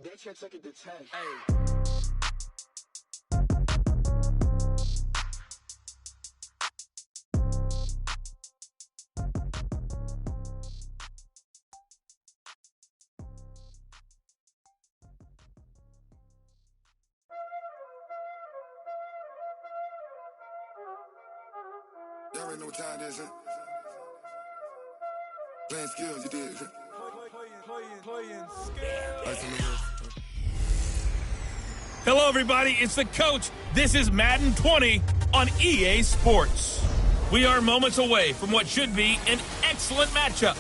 They can't take it to 10. Y'all already know what time it is, huh? Playing skills, you did, huh? Playing skills. Hello, everybody. It's the coach. This is Madden 20 on EA Sports. We are moments away from what should be an excellent matchup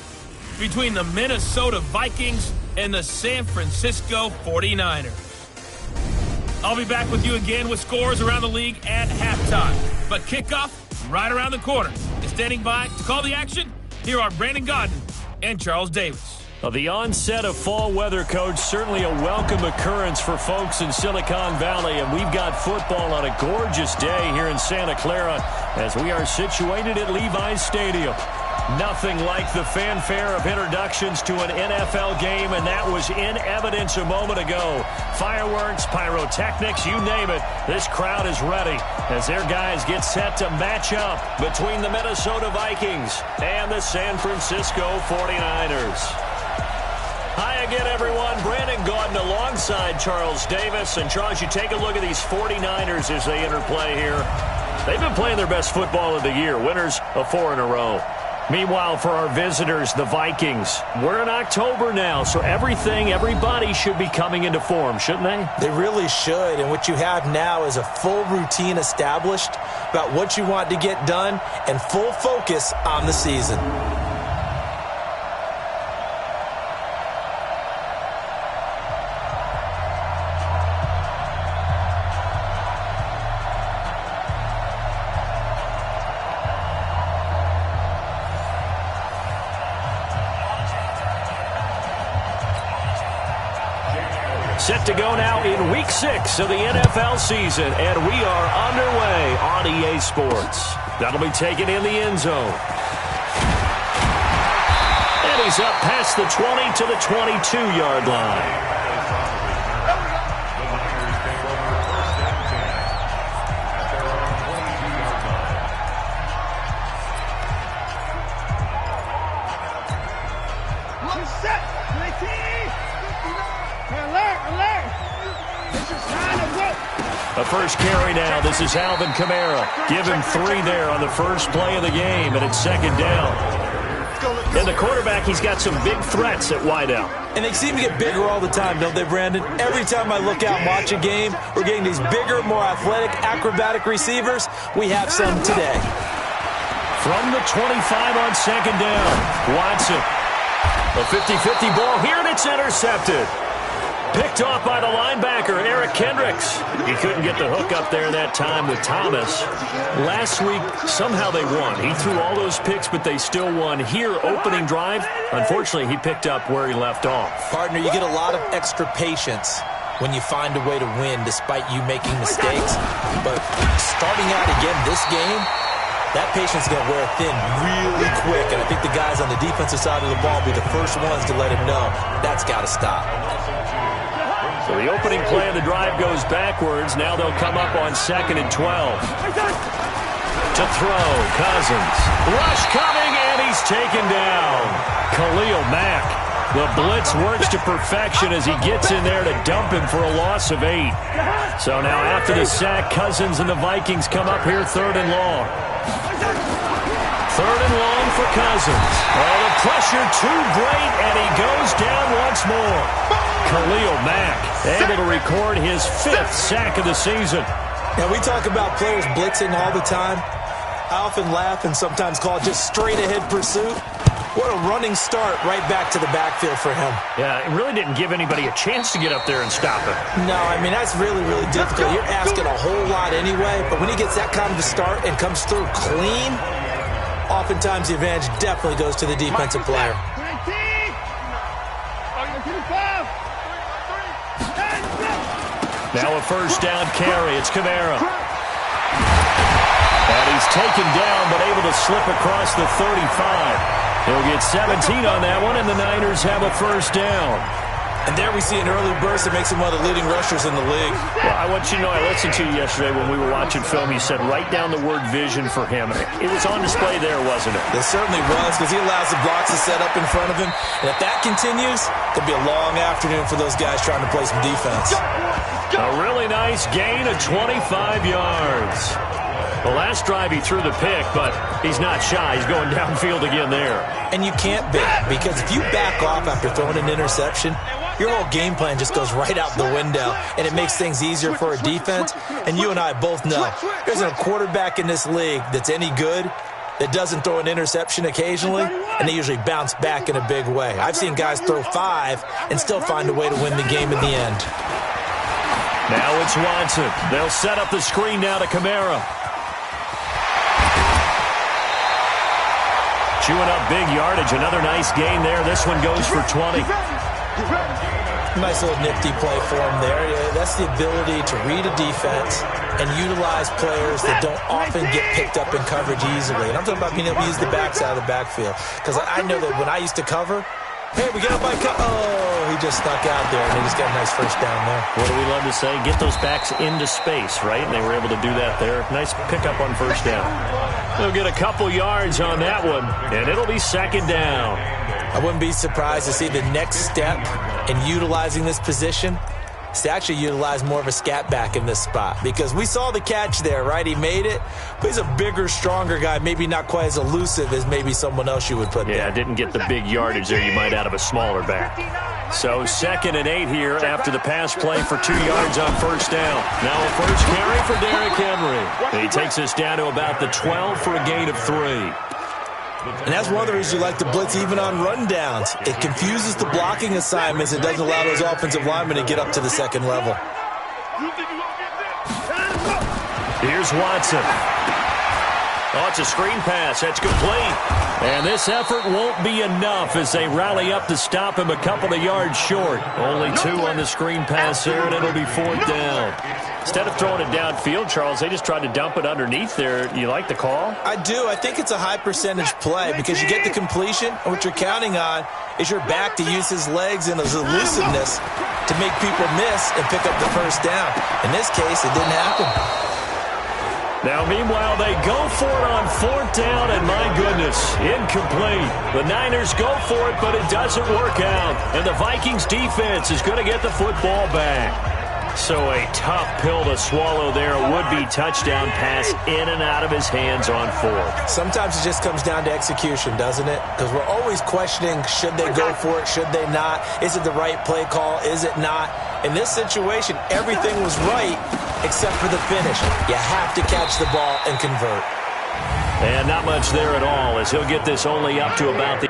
between the Minnesota Vikings and the San Francisco 49ers. I'll be back with you again with scores around the league at halftime. But kickoff right around the corner. And standing by to call the action, here are Brandon Godden and Charles Davis. Well, the onset of fall weather, Coach, certainly a welcome occurrence for folks in Silicon Valley. And we've got football on a gorgeous day here in Santa Clara as we are situated at Levi's Stadium. Nothing like the fanfare of introductions to an NFL game, and that was in evidence a moment ago. Fireworks, pyrotechnics, you name it. This crowd is ready as their guys get set to match up between the Minnesota Vikings and the San Francisco 49ers. Hi again, everyone. Brandon Gaudin alongside Charles Davis. And, Charles, you take a look at these 49ers as they interplay here. They've been playing their best football of the year, winners of 4 in a row. Meanwhile, for our visitors, the Vikings, we're in October now, so everybody should be coming into form, shouldn't they? They really should, and what you have now is a full routine established about what you want to get done and full focus on the season. Set to go now in Week 6 of the NFL season, and we are underway on EA Sports. That'll be taken in the end zone. And he's up past the 20 to the 22-yard line. A first carry now. This is Alvin Kamara. Give him 3 there on the first play of the game, and it's second down. And the quarterback, he's got some big threats at wideout. And they seem to get bigger all the time, don't they, Brandon? Every time I look out and watch a game, we're getting these bigger, more athletic, acrobatic receivers. We have some today. From the 25 on second down, Watson. A 50-50 ball here, and it's intercepted. Picked off by the linebacker, Eric Kendricks. He couldn't get the hook up there that time with Thomas. Last week, somehow they won. He threw all those picks, but they still won. Here, opening drive, unfortunately, he picked up where he left off. Partner, you get a lot of extra patience when you find a way to win despite you making mistakes. But starting out again this game, that patience is going to wear thin really quick. And I think the guys on the defensive side of the ball will be the first ones to let him know that's got to stop. So the opening play of the drive goes backwards. Now they'll come up on 2nd and 12. To throw, Cousins. Rush coming, and he's taken down. Khalil Mack. The blitz works to perfection as he gets in there to dump him for a loss of 8. So now after the sack, Cousins and the Vikings come up here 3rd and long. 3rd and long for Cousins. Oh, the pressure too great, and he goes down once more. Khalil Mack able to record his 5th sack of the season. Now, we talk about players blitzing all the time. I often laugh and sometimes call it just straight-ahead pursuit. What a running start right back to the backfield for him. Yeah, it really didn't give anybody a chance to get up there and stop it. No, I mean, that's really, really difficult. You're asking a whole lot anyway, but when he gets that kind of a start and comes through clean, oftentimes the advantage definitely goes to the defensive player. Now a first down carry. It's Kamara. And he's taken down but able to slip across the 35. He'll get 17 on that one, and the Niners have a first down. And there we see an early burst that makes him one of the leading rushers in the league. Well, I want you to know, I listened to you yesterday when we were watching film. You said write down the word vision for him. It was on display there, wasn't it? It certainly was, because he allows the blocks to set up in front of him. And if that continues, it'll be a long afternoon for those guys trying to play some defense. A really nice gain of 25 yards. The last drive he threw the pick, but he's not shy. He's going downfield again there. And you can't be, because if you back off after throwing an interception, your whole game plan just goes right out the window, and it makes things easier for a defense. And you and I both know there's a quarterback in this league that's any good that doesn't throw an interception occasionally, and they usually bounce back in a big way. I've seen guys throw 5 and still find a way to win the game in the end. Now it's Watson. They'll set up the screen now to Kamara. Chewing up big yardage. Another nice gain there. This one goes for 20. Nice little nifty play for him there. Yeah, that's the ability to read a defense and utilize players that don't often get picked up in coverage easily. And I'm talking about being able to use the backside of the backfield. Because I know that when I used to cover, hey, we get up by he just snuck out there, and he just got a nice first down there. What do we love to say? Get those backs into space, right? And they were able to do that there. Nice pickup on first down. They'll get a couple yards on that one, and it'll be second down. I wouldn't be surprised to see the next step in utilizing this position is to actually utilize more of a scat back in this spot, because we saw the catch there, right? He made it, but he's a bigger, stronger guy, maybe not quite as elusive as maybe someone else you would put there. Yeah, didn't get the big yardage there you might out of a smaller back. So 2nd and 8 here after the pass play for 2 yards on first down. Now a first carry for Derrick Henry. He takes us down to about the 12 for a gain of 3. And that's one of the reasons you like to blitz even on rundowns. It confuses the blocking assignments. It doesn't allow those offensive linemen to get up to the second level. Here's Watson. Oh, it's a screen pass. That's complete. And this effort won't be enough as they rally up to stop him a couple of yards short. Only 2 on the screen pass there, and it'll be 4th down. Instead of throwing it downfield, Charles, they just tried to dump it underneath there. You like the call? I do. I think it's a high-percentage play because you get the completion, and what you're counting on is your back to use his legs and his elusiveness to make people miss and pick up the first down. In this case, it didn't happen. Now, meanwhile, they go for it on 4th down, and my goodness, incomplete. The Niners go for it, but it doesn't work out. And the Vikings defense is going to get the football back. So a tough pill to swallow there. A would-be touchdown pass in and out of his hands on 4th. Sometimes it just comes down to execution, doesn't it? Because we're always questioning, should they go for it, should they not? Is it the right play call, is it not? In this situation, everything was right except for the finish. You have to catch the ball and convert. And not much there at all, as he'll get this only up to about the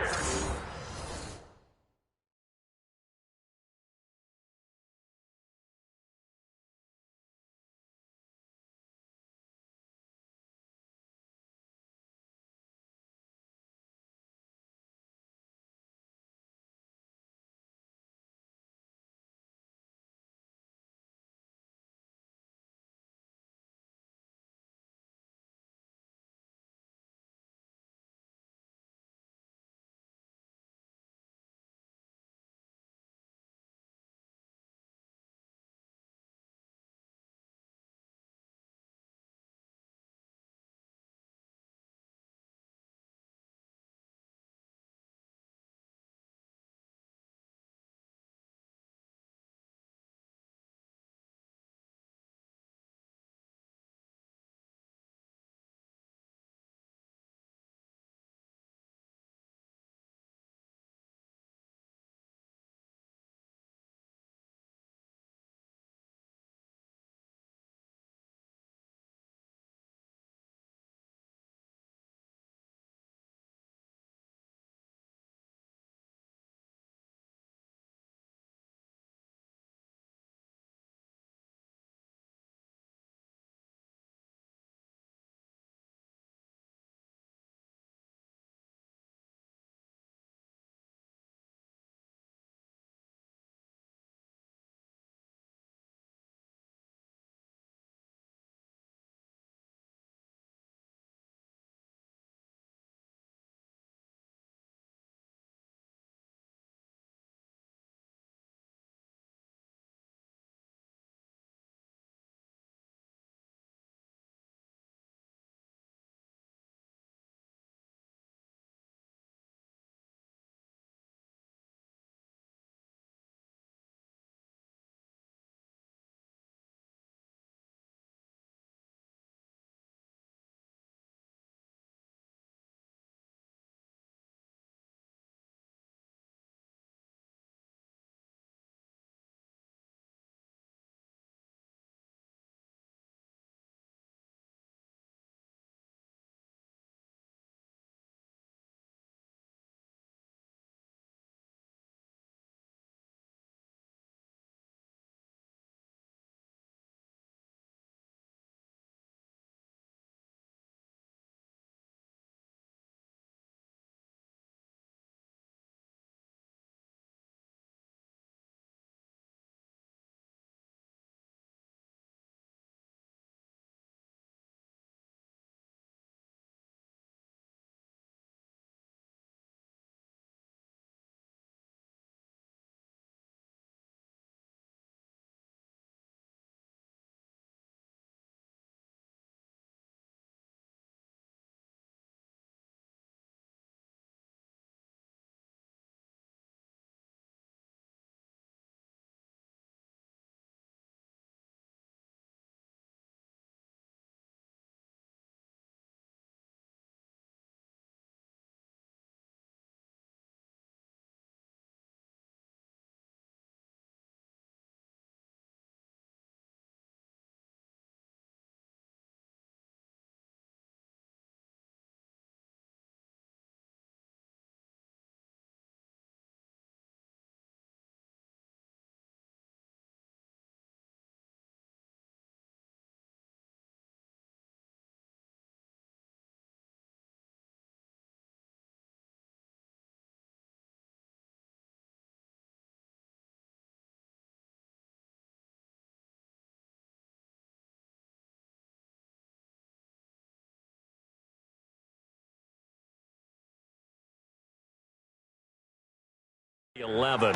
11.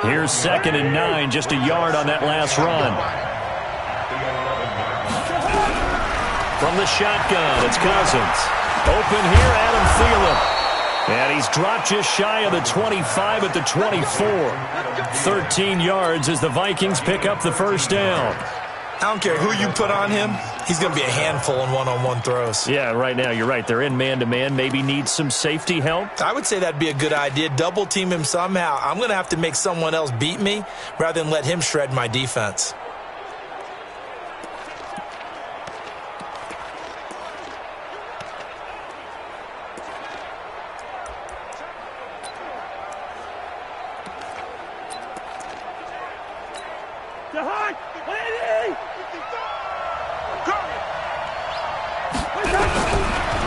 Here's 2nd and 9, just a yard on that last run. From the shotgun, it's Cousins. Open here, Adam Thielen. And he's dropped just shy of the 25 at the 24. 13 yards as the Vikings pick up the first down. I don't care who you put on him. He's going to be a handful in one-on-one throws. Yeah, right now, you're right. They're in man-to-man. Maybe need some safety help. I would say that'd be a good idea. Double team him somehow. I'm going to have to make someone else beat me rather than let him shred my defense.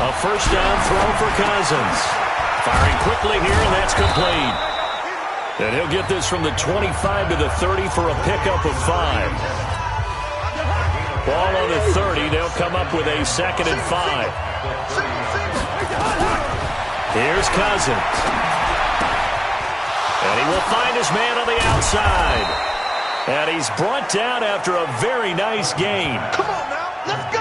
A first down throw for Cousins. Firing quickly here, and that's complete. And he'll get this from the 25 to the 30 for a pickup of 5. Ball on the 30. They'll come up with a 2nd and 5. Here's Cousins. And he will find his man on the outside. And he's brought down after a very nice gain. Come on now, let's go.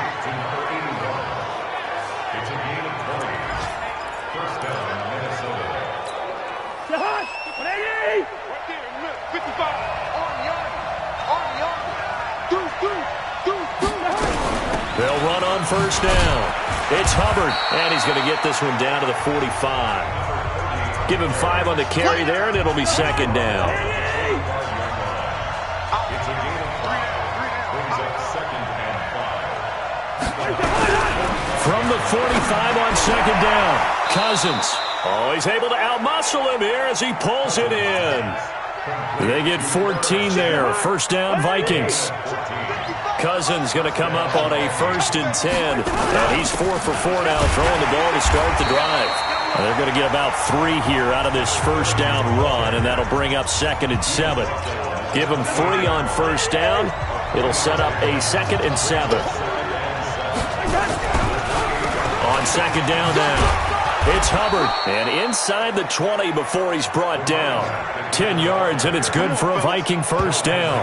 They'll run on first down. It's Hubbard, and he's going to get this one down to the 45. Give him 5 on the carry there, and it'll be 2nd down. From the 45 on 2nd down, Cousins. Oh, he's able to outmuscle him here as he pulls it in. They get 14 there. First down, Vikings. Cousins going to come up on a 1st and 10. And he's 4 for 4 now, throwing the ball to start the drive. And they're going to get about 3 here out of this first down run, and that'll bring up 2nd and 7. Give them 3 on first down. It'll set up a 2nd and 7. On 2nd down now. It's Hubbard, and inside the 20 before he's brought down. 10 yards, and it's good for a Viking first down.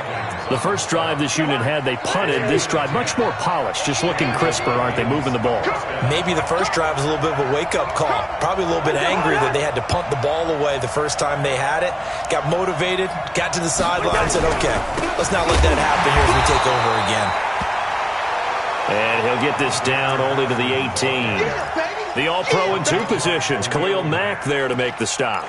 The first drive this unit had, they punted. This drive, much more polished, just looking crisper, aren't they, moving the ball? Maybe the first drive was a little bit of a wake-up call. Probably a little bit angry that they had to punt the ball away the first time they had it. Got motivated, got to the sideline, and said, okay, let's not let that happen here as we take over again. And he'll get this down only to the 18. The All-Pro in 2 positions. Khalil Mack there to make the stop.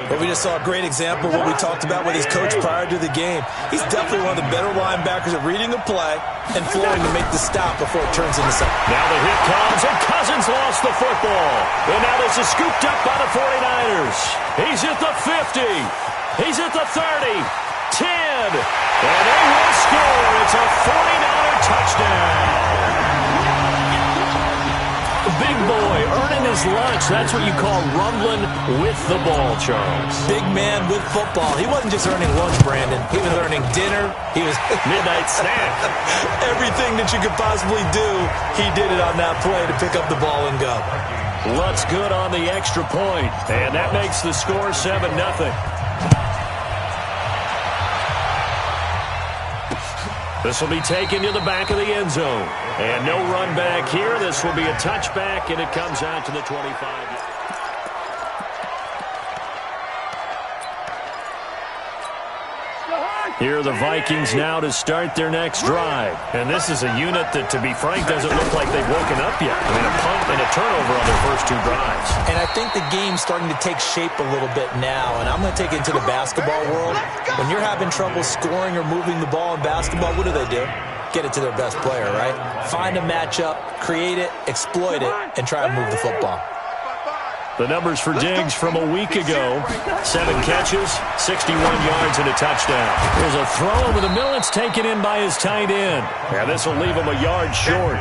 But we just saw a great example of what we talked about with his coach prior to the game. He's definitely one of the better linebackers at reading the play and flowing to make the stop before it turns into something. Now the hit comes, and Cousins lost the football. And now this is scooped up by the 49ers. He's at the 50. He's at the 30. 10. And they will score. It's a 49er touchdown. Big boy earning his lunch. That's what you call rumbling with the ball, Charles. Big man with football. He wasn't just earning lunch, Brandon. He was earning dinner. He was midnight snack. Everything that you could possibly do, he did it on that play to pick up the ball and go. Lutz good on the extra point, and that makes the score 7-0. This will be taken to the back of the end zone. And no run back here. This will be a touchback, and it comes out to the 25. Here are the Vikings now to start their next drive. And this is a unit that, to be frank, doesn't look like they've woken up yet. I mean, a punt and a turnover on their first 2 drives. And I think the game's starting to take shape a little bit now. And I'm going to take it into the basketball world. When you're having trouble scoring or moving the ball in basketball, what do? Get it to their best player, right? Find a matchup, create it, exploit it, and try and move the football. The numbers for Diggs from a week ago: 7 catches, 61 yards, and a touchdown. There's a throw over the middle. It's taken in by his tight end. And this will leave him a yard short.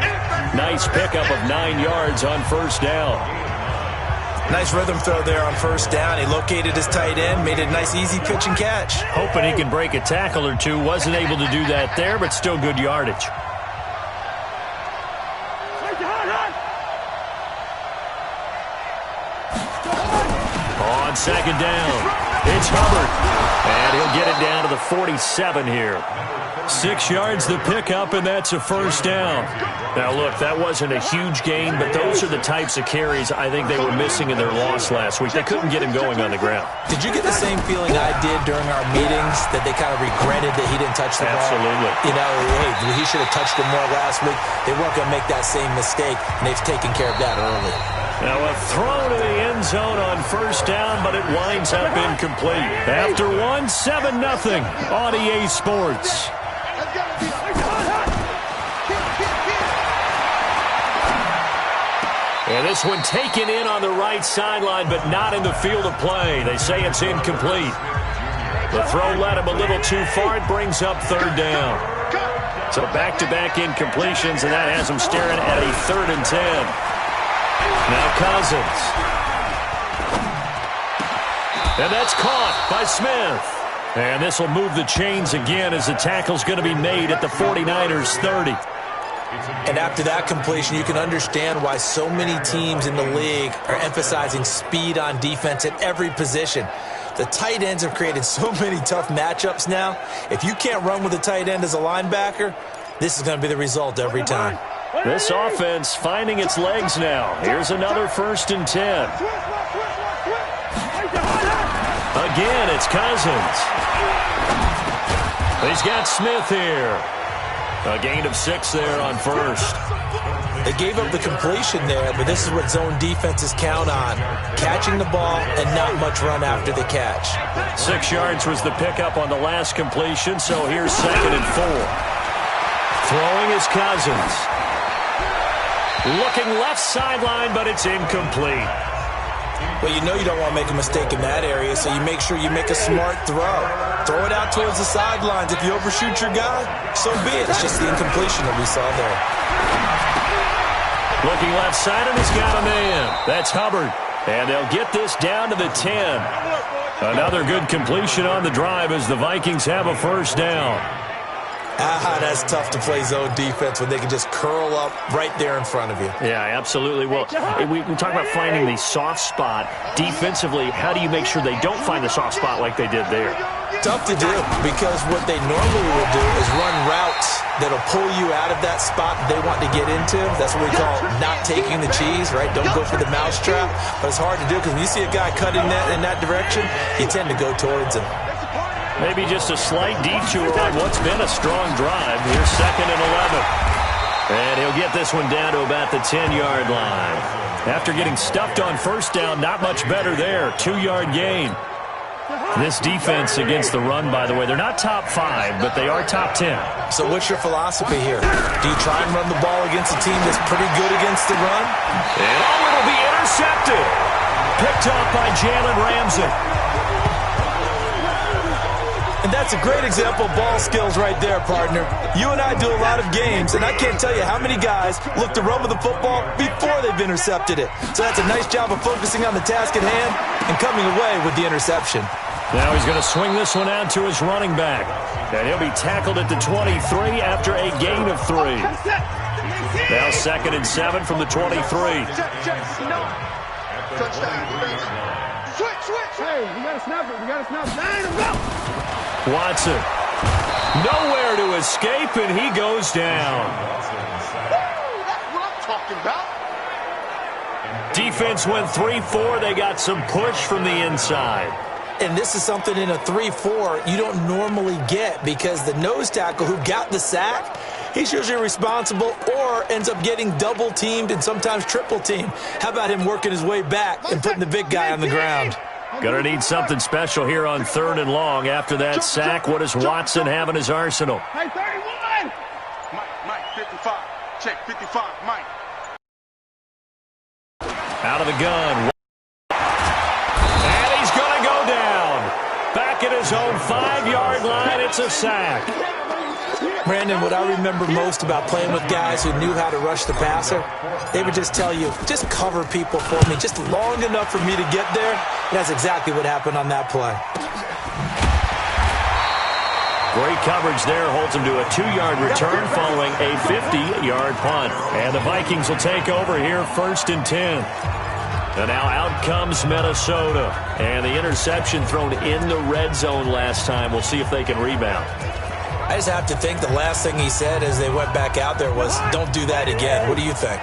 Nice pickup of 9 yards on first down. Nice rhythm throw there on first down. He located his tight end, made it a nice easy pitch and catch. Hoping he can break a tackle or two. Wasn't able to do that there, but still good yardage. second down. It's Hubbard, and he'll get it down to the 47 here. 6 yards the pickup, and that's a first down. Now, look, that wasn't a huge gain, but those are the types of carries I think they were missing in their loss last week. They couldn't get him going on the ground. Did you get the same feeling I did during our meetings, that they kind of regretted that he didn't touch the ball? Absolutely. You know, hey, he should have touched it more last week. They weren't going to make that same mistake, and they've taken care of that early. Now a throw to the end zone on first down, but it winds up incomplete. After 1, 7-0 on EA Sports. And this one taken in on the right sideline, but not in the field of play. They say it's incomplete. The throw led him a little too far. It brings up third down. So back-to-back incompletions, and that has him staring at a 3rd and 10. Now Cousins. And that's caught by Smith. And this will move the chains again as the tackle's going to be made at the 49ers 30. And after that completion, you can understand why so many teams in the league are emphasizing speed on defense at every position. The tight ends have created so many tough matchups now. If you can't run with a tight end as a linebacker, this is going to be the result every time. This offense finding its legs now. Here's another 1st and 10. Again, it's Cousins. He's got Smith here. A gain of 6 there on first. They gave up the completion there, but this is what zone defenses count on. Catching the ball and not much run after the catch. 6 yards was the pickup on the last completion, so here's 2nd and 4. Throwing is Cousins. Looking left sideline, but it's incomplete. Well, you know you don't want to make a mistake in that area, so you make sure you make a smart throw. Throw it out towards the sidelines. If you overshoot your guy, so be it. It's just the incompletion that we saw there. Looking left side, and he's got a man. That's Hubbard. And they'll get this down to the 10. Another good completion on the drive as the Vikings have a first down. That's tough to play zone defense when they can just curl up right there in front of you. Yeah, absolutely. Well, we talk about finding the soft spot. Defensively, how do you make sure they don't find the soft spot like they did there? Tough to do, because what they normally will do is run routes that'll pull you out of that spot they want to get into. That's what we call not taking the cheese, right? Don't go for the mousetrap. But it's hard to do because when you see a guy cutting that in that direction, you tend to go towards him. Maybe just a slight detour on what's been a strong drive. Here's 2nd and 11. And he'll get this one down to about the 10-yard line. After getting stuffed on first down, not much better there. 2-yard gain. This defense against the run, by the way, they're not top 5, but they are top 10. So what's your philosophy here? Do you try and run the ball against a team that's pretty good against the run? And it'll be intercepted. Picked up by Jalen Ramsey. And that's a great example of ball skills right there, partner. You and I do a lot of games, and I can't tell you how many guys look to run with the football before they've intercepted it. So that's a nice job of focusing on the task at hand and coming away with the interception. Now he's going to swing this one out to his running back. And he'll be tackled at the 23 after a gain of 3. Now 2nd and 7 from the 23. Hey, we got to snap it. We got to snap it. Watson. Nowhere to escape, and he goes down. That's what I'm talking about. Defense went 3-4. They got some push from the inside. And this is something in a 3-4 you don't normally get, because the nose tackle who got the sack, he's usually responsible or ends up getting double-teamed and sometimes triple-teamed. How about him working his way back and putting the big guy on the ground? Gonna need something special here on 3rd and long. After that sack, what does Watson have in his arsenal? Hey, 31! Mike, 55. Check, 55, Mike. Out of the gun. And he's gonna go down. Back at his own 5-yard line, it's a sack. Brandon, what I remember most about playing with guys who knew how to rush the passer, they would just tell you, just cover people for me, just long enough for me to get there. And that's exactly what happened on that play. Great coverage there, holds him to a 2-yard return following a 50-yard punt. And the Vikings will take over here 1st and 10. And now out comes Minnesota. And the interception thrown in the red zone last time. We'll see if they can rebound. I just have to think the last thing he said as they went back out there was, don't do that again. What do you think?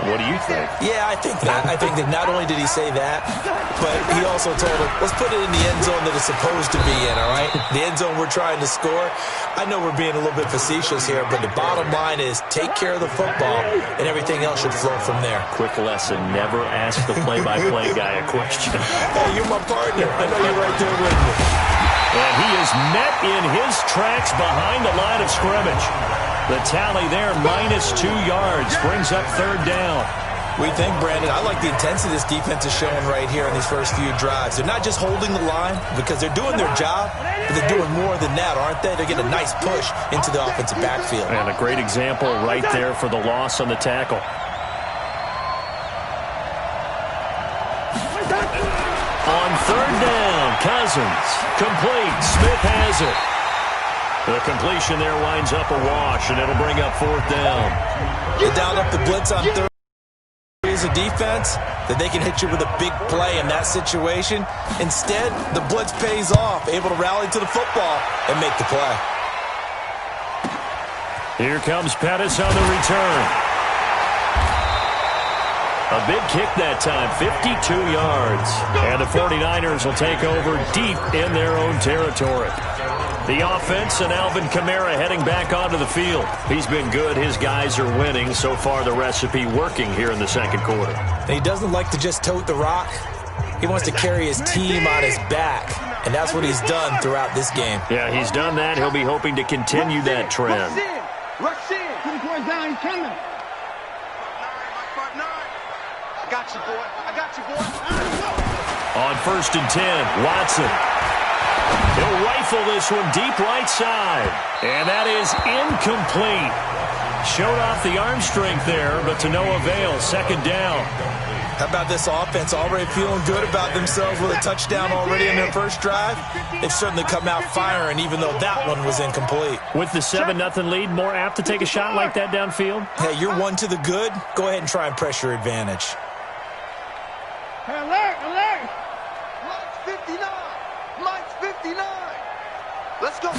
What do you think? Yeah, I think that. I think that not only did he say that, but he also told him, let's put it in the end zone that it's supposed to be in, all right? The end zone we're trying to score. I know we're being a little bit facetious here, but the bottom line is take care of the football, and everything else should flow from there. Quick lesson, never ask the play-by-play guy a question. Hey, you're my partner. I know you're right there with me. And he is met in his tracks behind the line of scrimmage. The tally there, -2 yards, brings up third down. We think, Brandon, I like the intensity this defense is showing right here in these first few drives. They're not just holding the line because they're doing their job, but they're doing more than that, aren't they? They're getting a nice push into the offensive backfield. And a great example right there for the loss on the tackle. On third down, Cousins, complete, Smith has it. The completion there winds up a wash, and it'll bring up fourth down. You dialed up the blitz on third as a defense, that they can hit you with a big play in that situation. Instead, the blitz pays off, able to rally to the football and make the play. Here comes Pettis on the return. A big kick that time, 52 yards. And the 49ers will take over deep in their own territory. The offense and Alvin Kamara heading back onto the field. He's been good. His guys are winning. So far, the recipe working here in the second quarter. And he doesn't like to just tote the rock. He wants to carry his team on his back. And that's what he's done throughout this game. Yeah, he's done that. He'll be hoping to continue that trend. Rush in. 2 points down. He's coming. I got you, boy. I got you, boy. On 1st and 10, Watson. He'll rifle this one deep right side. And that is incomplete. Showed off the arm strength there, but to no avail. Second down. How about this offense already feeling good about themselves with a touchdown already in their first drive? They've certainly come out firing, even though that one was incomplete. With the 7-0 lead, more apt to take a shot like that downfield? Hey, you're one to the good. Go ahead and try and press your advantage. Hey, alert, alert. Mike's 59. Mike's 59. Let's go.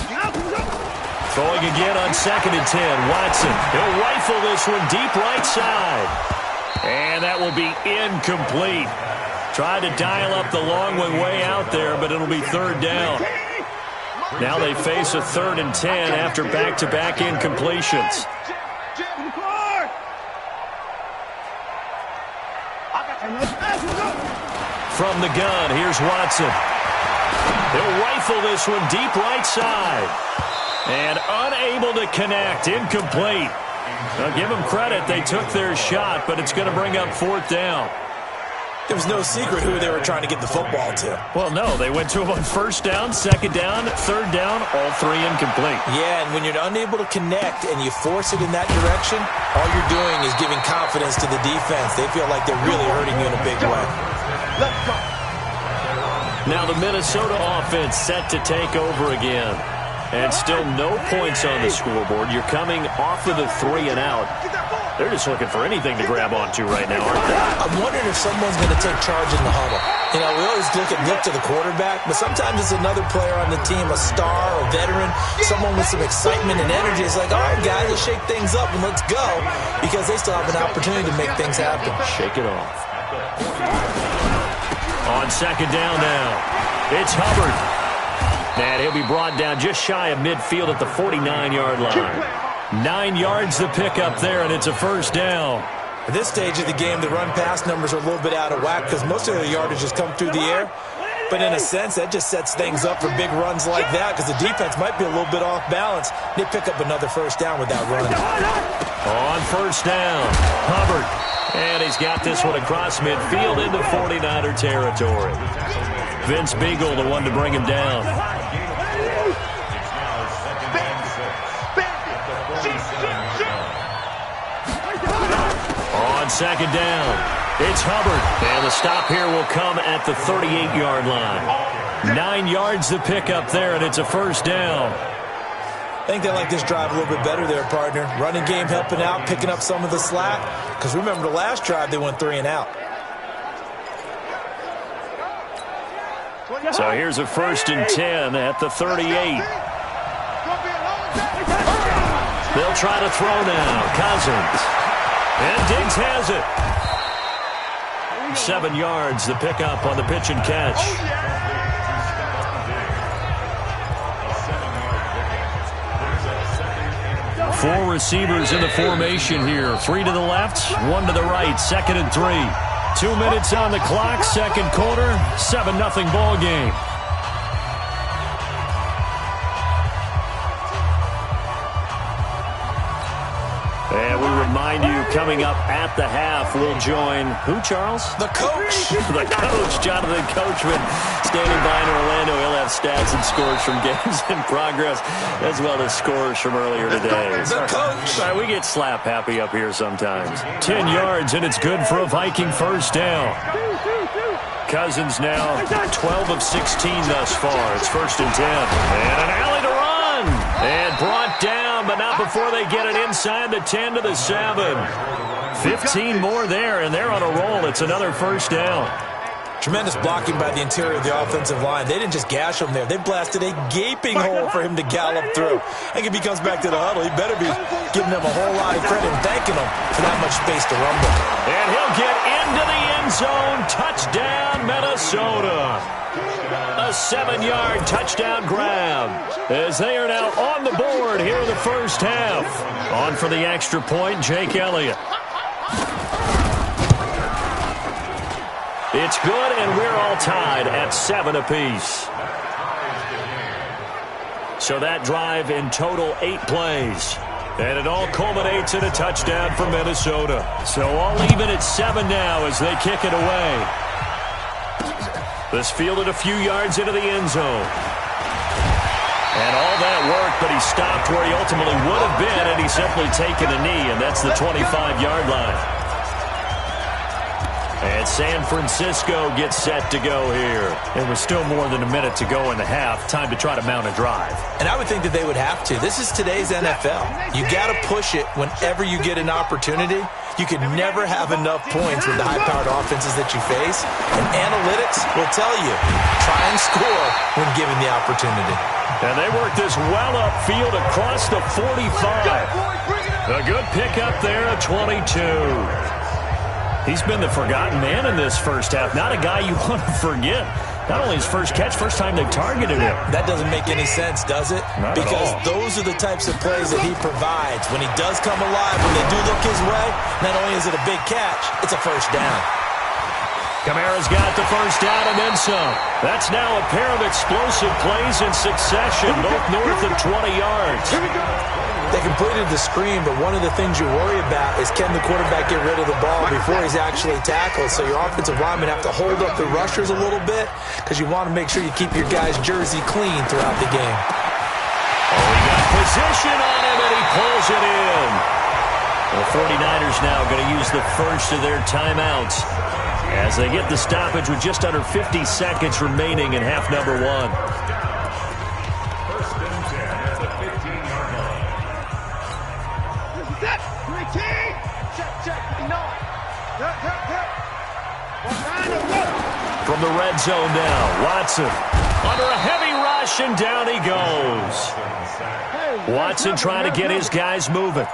Throwing again on 2nd and 10. Watson. He'll rifle this one deep right side. And that will be incomplete. Tried to dial up the long one way out there, but it'll be third down. Now they face a 3rd and 10 after back-to-back incompletions. From the gun, here's Watson. He'll rifle this one deep right side. And unable to connect, incomplete. Now give them credit, they took their shot, but it's going to bring up fourth down. There was no secret who they were trying to get the football to. Well, no, they went to him on 1st down, 2nd down, 3rd down, all 3 incomplete. Yeah, and when you're unable to connect and you force it in that direction, all you're doing is giving confidence to the defense. They feel like they're really hurting you in a big way. Let's go. Now the Minnesota offense set to take over again. And still no points on the scoreboard. You're coming off of the 3 and out. They're just looking for anything to grab onto right now, aren't they? I'm wondering if someone's going to take charge in the huddle. You know, we always look to the quarterback, but sometimes it's another player on the team, a star, a veteran, someone with some excitement and energy. It's like, all right, guys, let's shake things up and let's go, because they still have an opportunity to make things happen. Shake it off. On 2nd down now, it's Hubbard. And he'll be brought down just shy of midfield at the 49-yard line. 9 yards to pick up there, and it's a 1st down. At this stage of the game, the run-pass numbers are a little bit out of whack because most of their yardage has come through the air. But in a sense, that just sets things up for big runs like that because the defense might be a little bit off balance. They pick up another 1st down with that run. On 1st down, Hubbard. And he's got this one across midfield into 49er territory. Vince Beagle, the one to bring him down. On 2nd down, it's Hubbard. And the stop here will come at the 38-yard line. 9 yards to pick up there, and it's a 1st down. I think they like this drive a little bit better there, partner. Running game helping out, picking up some of the slack. Because remember, the last drive, they went 3 and out. So here's a 1st and 10 at the 38. They'll try to throw now. Cousins. And Diggs has it. 7 yards, the pickup on the pitch and catch. Four receivers in the formation here. 3 to the left, 1 to the right. 2nd and 3. 2 minutes on the clock, 2nd quarter. 7-0 ball game. And we remind you, coming up at the half, we'll join who, Charles? The coach. The coach, Jonathan Coachman, standing by in Orlando. He'll have stats and scores from games in progress, as well as scores from earlier today. The coach. Sorry, we get slap happy up here sometimes. 10 yards, and it's good for a Viking 1st down. Cousins now 12 of 16 thus far. It's 1st and 10. And an alley to run. And brought down, but not before they get it inside the 10 to the 7. 15 more there, and they're on a roll. It's another 1st down. Tremendous blocking by the interior of the offensive line. They didn't just gash him there. They blasted a gaping hole for him to gallop through. I think if he comes back to the huddle, he better be giving them a whole lot of credit and thanking them for that much space to rumble. And he'll get into the end zone. Touchdown, Minnesota. A 7-yard touchdown grab as they are now on the board here in the 1st half. On for the extra point, Jake Elliott. It's good, and we're all tied at 7 apiece. So that drive in total 8 plays. And it all culminates in a touchdown for Minnesota. So all even at 7 now as they kick it away. This fielded a few yards into the end zone. And all that work, but he stopped where he ultimately would have been, and he's simply taken a knee, and that's the 25-yard line. And San Francisco gets set to go here. And with still more than a minute to go in the half, time to try to mount a drive. And I would think that they would have to. This is today's NFL. You got to push it whenever you get an opportunity. You can never have enough points with the high-powered offenses that you face. And analytics will tell you, try and score when given the opportunity. And they work this well upfield across the 45. A good pickup there at 22. He's been the forgotten man in this 1st half. Not a guy you want to forget. Not only his first catch, first time they targeted him. That doesn't make any sense, does it? Not because at all. Those are the types of plays that he provides. When he does come alive, when they do look his way, not only is it a big catch, it's a 1st down. Kamara's got the 1st down and then some. That's now a pair of explosive plays in succession, both north of 20 yards. They completed the screen, but one of the things you worry about is can the quarterback get rid of the ball before he's actually tackled? So your offensive linemen have to hold up the rushers a little bit because you want to make sure you keep your guy's jersey clean throughout the game. Oh, he got position on him, and he pulls it in. The 49ers now going to use the first of their timeouts as they get the stoppage with just under 50 seconds remaining in half number 1. From the red zone now, Watson under a heavy rush, and down he goes. Watson trying to get his guys moving.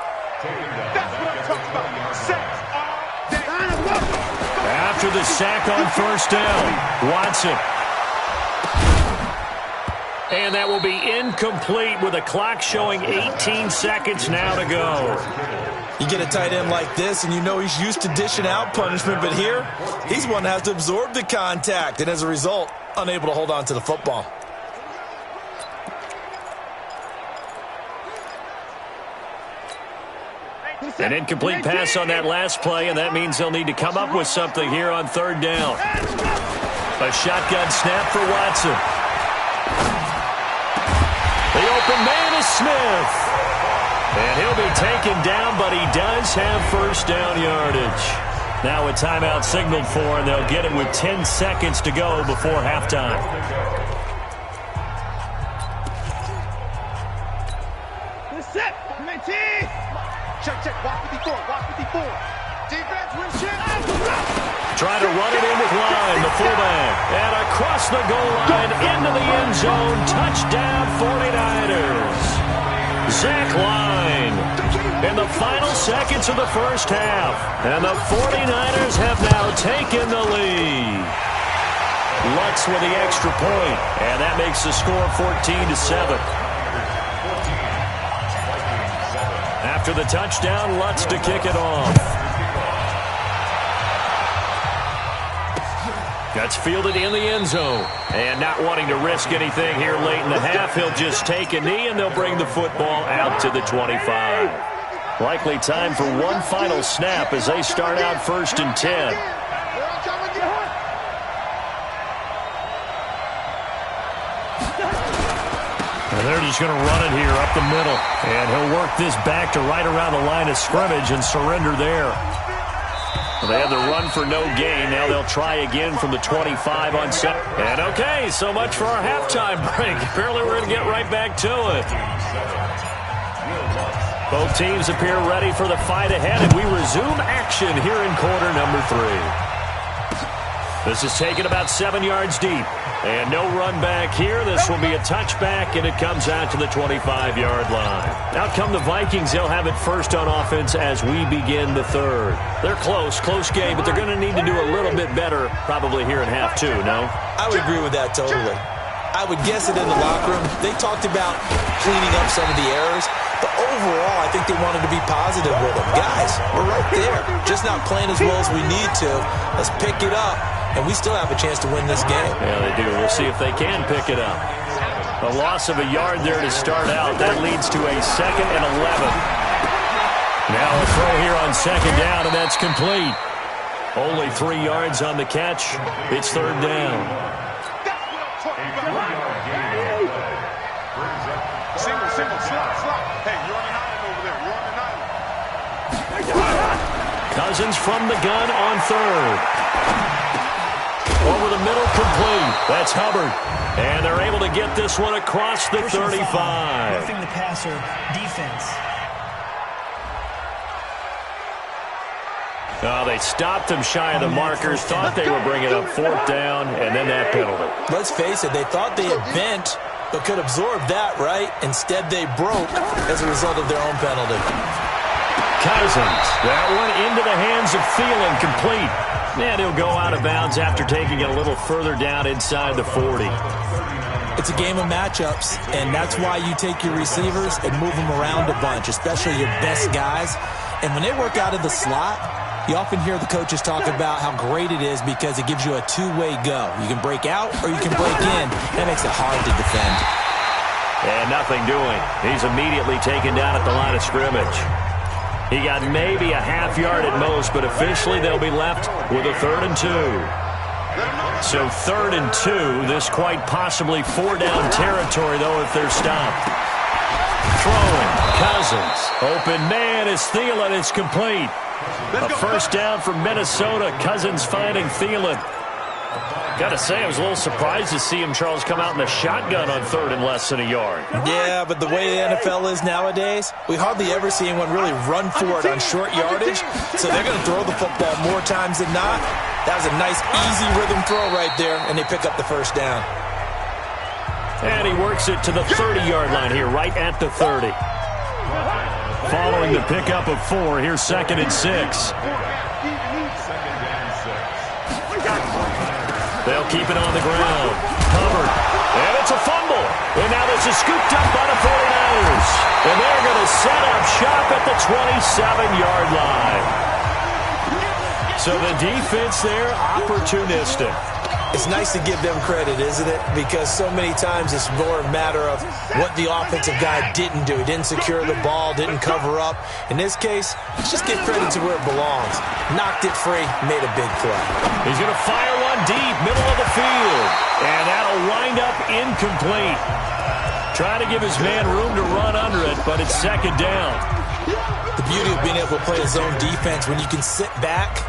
After the sack on 1st down, Watson. And that will be incomplete with the clock showing 18 seconds now to go. You get a tight end like this, and you know he's used to dishing out punishment, but here, he's one that has to absorb the contact, and as a result, unable to hold on to the football. An incomplete pass on that last play, and that means they'll need to come up with something here on 3rd down. A shotgun snap for Watson. The open man is Smith. And he'll be taken down, but he does have 1st down yardage. Now a timeout signaled for, and they'll get it with 10 seconds to go before halftime. Set. Check. Walk 54. Defense, win shit. Trying to run it in with Line, the fullback. And across the goal line, into the end zone, touchdown 49ers. Zach Line in the final seconds of the first half. And the 49ers have now taken the lead. Lutz with the extra point, and that makes the score 14-7. After the touchdown, Lutz to kick it off. That's fielded in the end zone. And not wanting to risk anything here late in the half, he'll just take a knee, and they'll bring the football out to the 25. Likely time for one final snap as they start out 1st and 10. And they're just going to run it here up the middle. And he'll work this back to right around the line of scrimmage and surrender there. They had the run for no gain. Now they'll try again from the 25 on set. And okay, so much for our halftime break. Apparently we're going to get right back to it. Both teams appear ready for the fight ahead, and we resume action here in quarter number 3. This is taken about 7 yards deep. And no run back here. This will be a touchback, and it comes out to the 25-yard line. Out come the Vikings. They'll have it first on offense as we begin the third. They're close game, but they're going to need to do a little bit better probably here in half 2, no? I would agree with that totally. I would guess it in the locker room. They talked about cleaning up some of the errors, but overall, I think they wanted to be positive with them. Guys, we're right there. Just not playing as well as we need to. Let's pick it up. And we still have a chance to win this game. Yeah, they do. We'll see if they can pick it up. A loss of a yard there to start out. That leads to a 2nd and 11. Now a throw here on 2nd down, and that's complete. Only 3 yards on the catch. It's 3rd down. Single, slot. Hey, you're on an island over there. You're on an island. Cousins from the gun on 3rd. Over the middle, complete. That's Hubbard. And they're able to get this one across the 35. Roughing the passer, defense. Oh, they stopped him shy of the markers, thought they were bringing up 4th down, and then that penalty. Let's face it, they thought they had bent, but could absorb that, right? Instead, they broke as a result of their own penalty. Cousins, that one into the hands of Thielen, complete. And he'll go out of bounds after taking it a little further down inside the 40. It's a game of matchups, and that's why you take your receivers and move them around a bunch, especially your best guys. And when they work out of the slot, you often hear the coaches talk about how great it is because it gives you a two-way go. You can break out or you can break in. That makes it hard to defend. And nothing doing. He's immediately taken down at the line of scrimmage. He got maybe a half yard at most, but officially they'll be left with a 3rd and 2. So 3rd and 2, this quite possibly 4-down territory, though, if they're stopped. Throwing, Cousins. Open man is Thielen. It's complete. A 1st down for Minnesota. Cousins finding Thielen. Got to say, I was a little surprised to see him, Charles, come out in the shotgun on 3rd and less than a yard. Yeah, but the way the NFL is nowadays, we hardly ever see anyone really run for it on short yardage. So they're going to throw the football more times than not. That was a nice, easy rhythm throw right there, and they pick up the 1st down. And he works it to the 30-yard line here, right at the 30. Following the pickup of 4, here's 2nd and 6. They'll keep it on the ground. Hubbard. And it's a fumble. And now this is scooped up by the 49ers. And they're going to set up shop at the 27-yard line. So the defense there, opportunistic. It's nice to give them credit, isn't it? Because so many times it's more a matter of what the offensive guy didn't do. He didn't secure the ball, didn't cover up. In this case, let's just give credit to where it belongs. Knocked it free, made a big play. He's going to fire one deep, middle of the field. And that'll wind up incomplete. Trying to give his man room to run under it, but it's 2nd down. The beauty of being able to play a zone defense, when you can sit back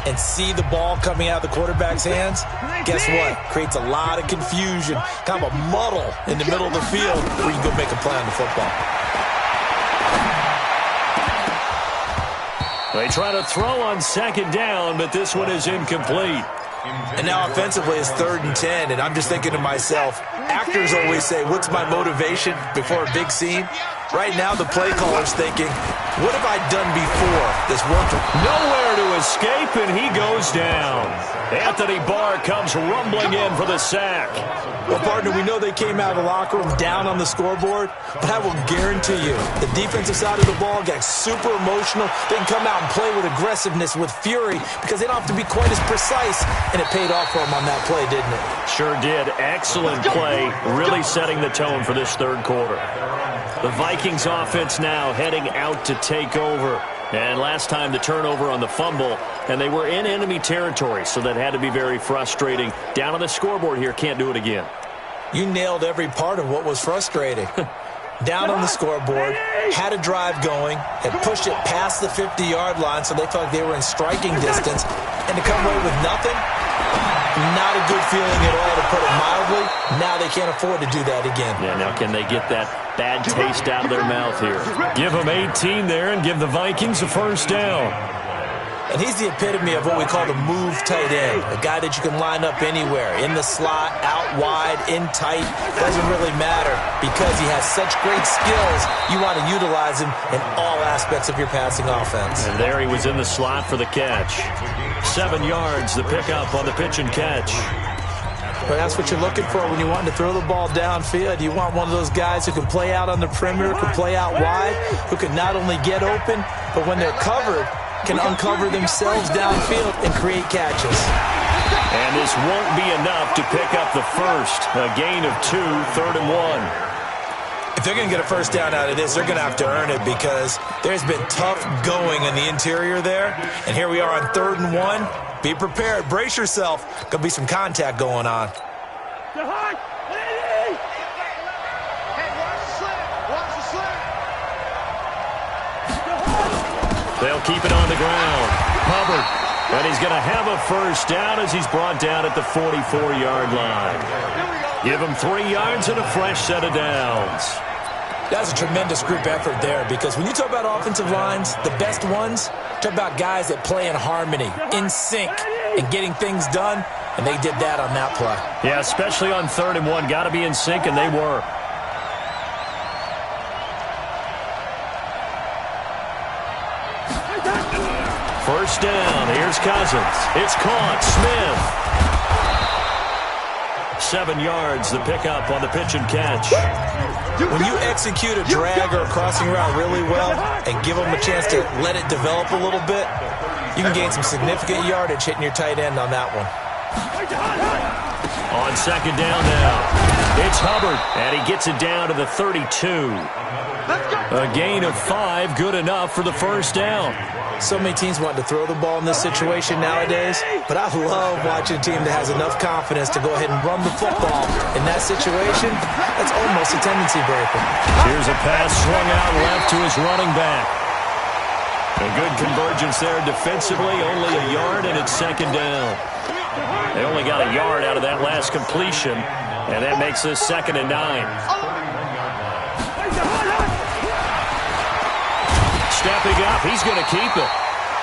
and see the ball coming out of the quarterback's hands, guess what? Creates a lot of confusion, kind of a muddle in the middle of the field where you can go make a play on the football. They try to throw on 2nd down, but this one is incomplete. And now offensively it's 3rd and 10, and I'm just thinking to myself, actors always say, what's my motivation before a big scene? Right now the play caller's thinking, what have I done before this worked? Nowhere to escape, and he goes down. Anthony Barr comes rumbling in for the sack. Well, partner, we know they came out of the locker room down on the scoreboard, but I will guarantee you the defensive side of the ball got super emotional. They can come out and play with aggressiveness, with fury, because they don't have to be quite as precise, and it paid off for them on that play, didn't it? Sure did. Excellent play, really setting the tone for this third quarter. The Vikings offense now heading out to take over. And last time the turnover on the fumble, and they were in enemy territory, so that had to be very frustrating. Down on the scoreboard here, can't do it again. You nailed every part of what was frustrating. Down on the scoreboard, had a drive going, had pushed it past the 50-yard line, so they felt like they were in striking distance, and to come away with nothing, not a good feeling at all, to put it mildly. Now they can't afford to do that again. Yeah, now can they get that bad taste out of their mouth here? Give them 18 there and give the Vikings a first down. And he's the epitome of what we call the move tight end, a guy that you can line up anywhere, in the slot, out wide, in tight, doesn't really matter because he has such great skills. You want to utilize him in all aspects of your passing offense. And there he was in the slot for the catch. 7 yards, the pickup on the pitch and catch. But that's what you're looking for when you want to throw the ball downfield. You want one of those guys who can play out on the perimeter, can play out wide, who can not only get open, but when they're covered, can uncover themselves downfield and create catches. And this won't be enough to pick up the first. A gain of 2, 3rd and 1. If they're going to get a first down out of this, they're going to have to earn it because there's been tough going in the interior there. And here we are on 3rd and 1. Be prepared. Brace yourself. Going to be some contact going on. They'll keep it on the ground. Hubbard. And he's going to have a first down as he's brought down at the 44-yard line. Give him 3 yards and a fresh set of downs. That's a tremendous group effort there because when you talk about offensive lines, the best ones, talk about guys that play in harmony, in sync, and getting things done, and they did that on that play. Yeah, especially on 3rd and 1. Got to be in sync, and they were. First down. Here's Cousins. It's caught. Smith. 7 yards, the pickup on the pitch and catch. When you execute a drag or a crossing route really well and give them a chance to let it develop a little bit, you can gain some significant yardage hitting your tight end on that one. On 2nd down now, it's Hubbard, and he gets it down to the 32. A gain of 5, good enough for the first down. So many teams want to throw the ball in this situation nowadays, but I love watching a team that has enough confidence to go ahead and run the football. In that situation, that's almost a tendency breaker. Here's a pass swung out left to his running back. A good convergence there defensively, only a yard, and it's 2nd down. They only got a yard out of that last completion, and that makes this 2nd and 9. Stepping up, he's going to keep it.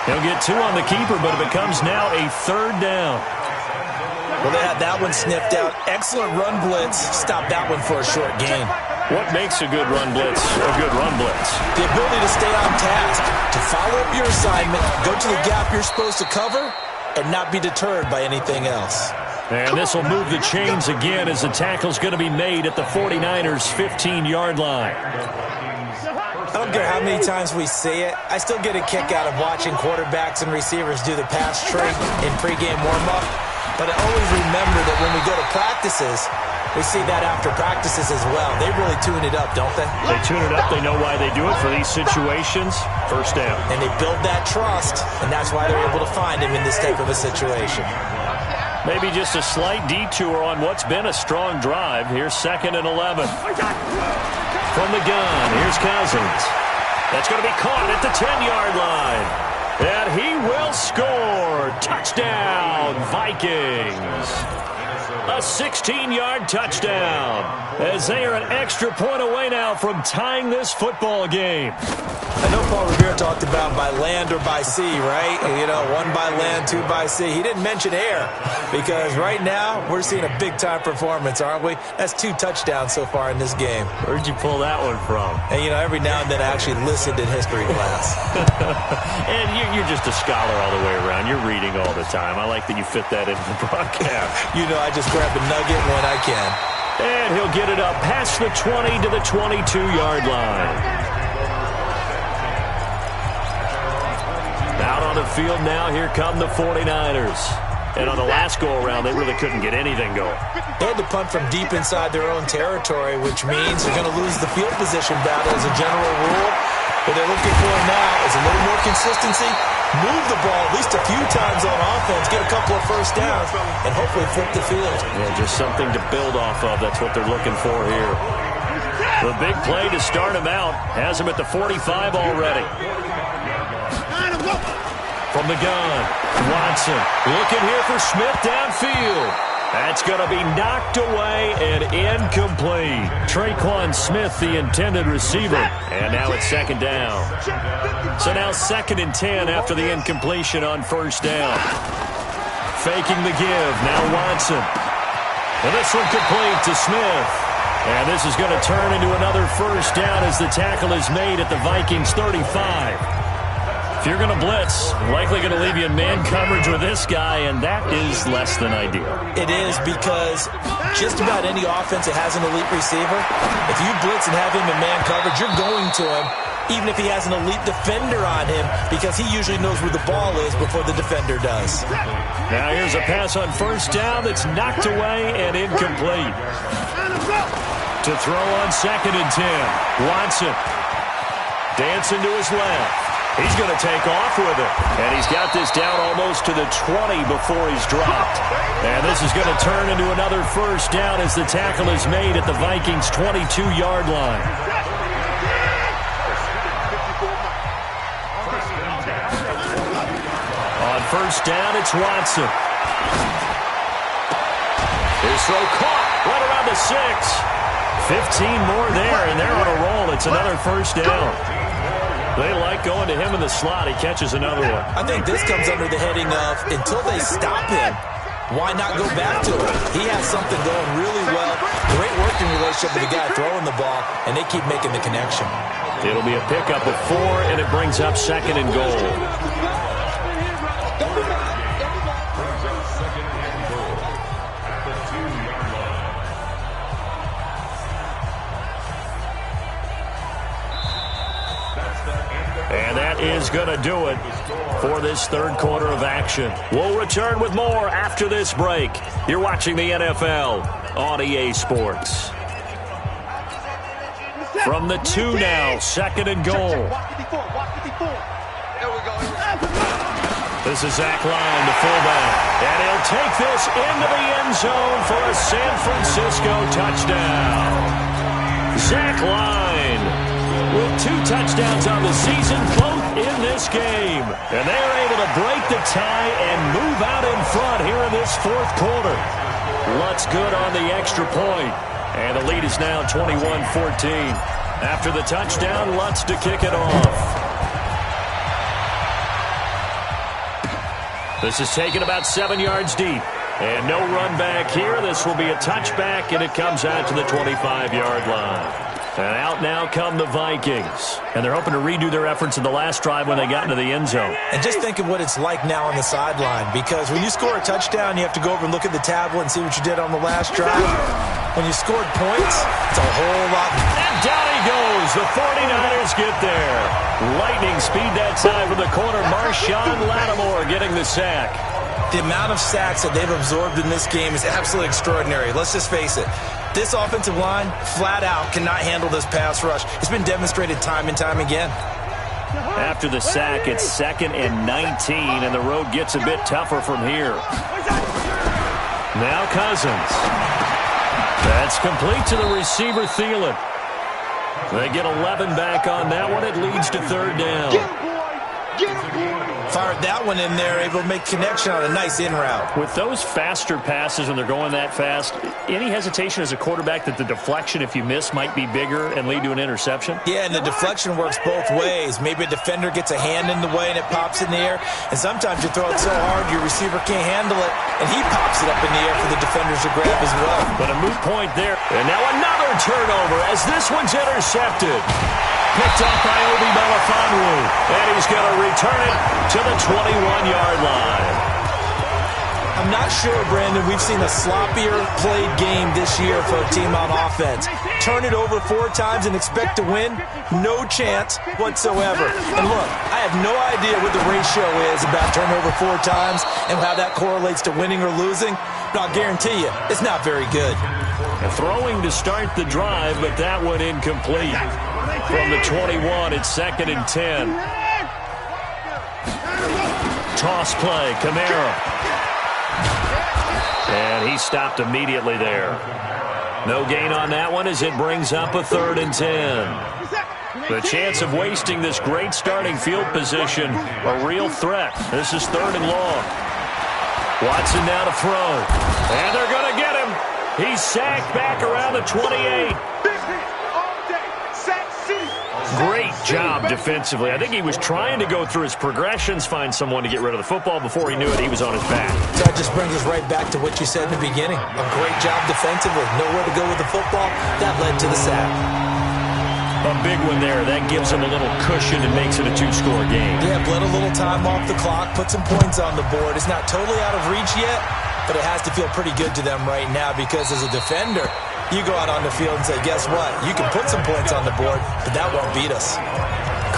He'll get 2 on the keeper, but it becomes now a 3rd down. Well, they had that one sniffed out. Excellent run blitz. Stop that one for a short gain. What makes a good run blitz a good run blitz? The ability to stay on task, to follow up your assignment, go to the gap you're supposed to cover, and not be deterred by anything else. And this will move the chains again as the tackle's going to be made at the 49ers' 15-yard line. I don't care how many times we say it, I still get a kick out of watching quarterbacks and receivers do the pass trig in pregame warm-up. But I always remember that when we go to practices, we see that after practices as well. They really tune it up, don't they? They tune it up. They know why they do it for these situations. First down. And they build that trust, and that's why they're able to find him in this type of a situation. Maybe just a slight detour on what's been a strong drive. Here's 2nd and 11. From the gun, here's Cousins. That's going to be caught at the 10-yard line. And he will score. Touchdown, Vikings. A 16-yard touchdown, as they are an extra point away now from tying this football game. I know Paul Revere talked about by land or by sea, right? You know, one by land, two by sea. He didn't mention air because right now we're seeing a big-time performance, aren't we? That's 2 touchdowns so far in this game. Where'd you pull that one from? And, you know, every now and then I actually listened in history class. And you're just a scholar all the way around. You're reading all the time. I like that you fit that into the broadcast. You know, I just grab a nugget when I can. And he'll get it up past the 20 to the 22-yard line. Out on the field now, here come the 49ers. And on the last go-around, they really couldn't get anything going. They had to punt from deep inside their own territory, which means they're going to lose the field position battle as a general rule. What they're looking for now is a little more consistency, move the ball at least a few times on offense, get a couple of first downs, and hopefully flip the field. Yeah, just something to build off of. That's what they're looking for here. The big play to start him out has him at the 45 already. From the gun, Watson looking here for Smith downfield. That's going to be knocked away and incomplete. Traquan Smith, the intended receiver. And now it's second down. So now 2nd and 10 after the incompletion on first down. Faking the give. Now Watson. And this one complete to Smith. And this is going to turn into another first down as the tackle is made at the Vikings 35. If you're going to blitz, likely going to leave you in man coverage with this guy, and that is less than ideal. It is because just about any offense that has an elite receiver, if you blitz and have him in man coverage, you're going to him, even if he has an elite defender on him, because he usually knows where the ball is before the defender does. Now here's a pass on first down that's knocked away and incomplete. To throw on 2nd and 10, Watson dancing to his left. He's going to take off with it. And he's got this down almost to the 20 before he's dropped. And this is going to turn into another first down as the tackle is made at the Vikings' 22-yard line. On first down, it's Watson. His throw caught right around the 6. 15 more there, and they're on a roll. It's another first down. They like going to him in the slot. He catches another one. I think this comes under the heading of, until they stop him, why not go back to him? He has something going really well. Great working relationship with the guy throwing the ball, and they keep making the connection. It'll be a pickup of 4, and it brings up 2nd and goal. And that is going to do it for this third quarter of action. We'll return with more after this break. You're watching the NFL on EA Sports. From the 2 now, 2nd and goal. This is Zach Line, the fullback. And he'll take this into the end zone for a San Francisco touchdown. Zach Line with 2 touchdowns on the season, both in this game. And they're able to break the tie and move out in front here in this fourth quarter. Lutz good on the extra point. And the lead is now 21-14. After the touchdown, Lutz to kick it off. This is taken about 7 yards deep. And no run back here. This will be a touchback, and it comes out to the 25-yard line. And out now come the Vikings. And they're hoping to redo their efforts in the last drive when they got into the end zone. And just think of what it's like now on the sideline, because when you score a touchdown, you have to go over and look at the tablet and see what you did on the last drive. When you scored points, it's a whole lot. And down he goes. The 49ers get there. Lightning speed that time from the corner. Marshawn Lattimore getting the sack. The amount of sacks that they've absorbed in this game is absolutely extraordinary. Let's just face it. This offensive line, flat out, cannot handle this pass rush. It's been demonstrated time and time again. After the sack, it's 2nd and 19, and the road gets a bit tougher from here. Now Cousins. That's complete to the receiver, Thielen. They get 11 back on that one. It leads to 3rd down. Fired that one in there, able to make connection on a nice in route. With those faster passes when they're going that fast, any hesitation as a quarterback that the deflection, if you miss, might be bigger and lead to an interception? Yeah, and the deflection works both ways. Maybe a defender gets a hand in the way and it pops in the air, and sometimes you throw it so hard your receiver can't handle it, and he pops it up in the air for the defenders to grab as well. But a moot point there. And now another turnover as this one's intercepted. Picked off by Obi Melifonwu, and he's going to return it to the 21-yard line. I'm not sure, Brandon, we've seen a sloppier played game this year for a team on offense. Turn it over 4 times and expect to win? No chance whatsoever. And look, I have no idea what the ratio is about turnover 4 times and how that correlates to winning or losing, but I'll guarantee you, it's not very good. Throwing to start the drive, but that one incomplete. From the 21, it's 2nd and 10. Toss play, Kamara. And he stopped immediately there. No gain on that one as it brings up a 3rd and 10. The chance of wasting this great starting field position, a real threat. This is 3rd and long. Watson now to throw. And they're going to get him. He's sacked back around the 28. Great job defensively. I think he was trying to go through his progressions, find someone to get rid of the football. Before he knew it, he was on his back. That just brings us right back to what you said in the beginning. A great job defensively. Nowhere to go with the football. That led to the sack. A big one there. That gives him a little cushion and makes it a 2-score game. Yeah, bled a little time off the clock, put some points on the board. It's not totally out of reach yet, but it has to feel pretty good to them right now because as a defender, you go out on the field and say, guess what? You can put some points on the board, but that won't beat us.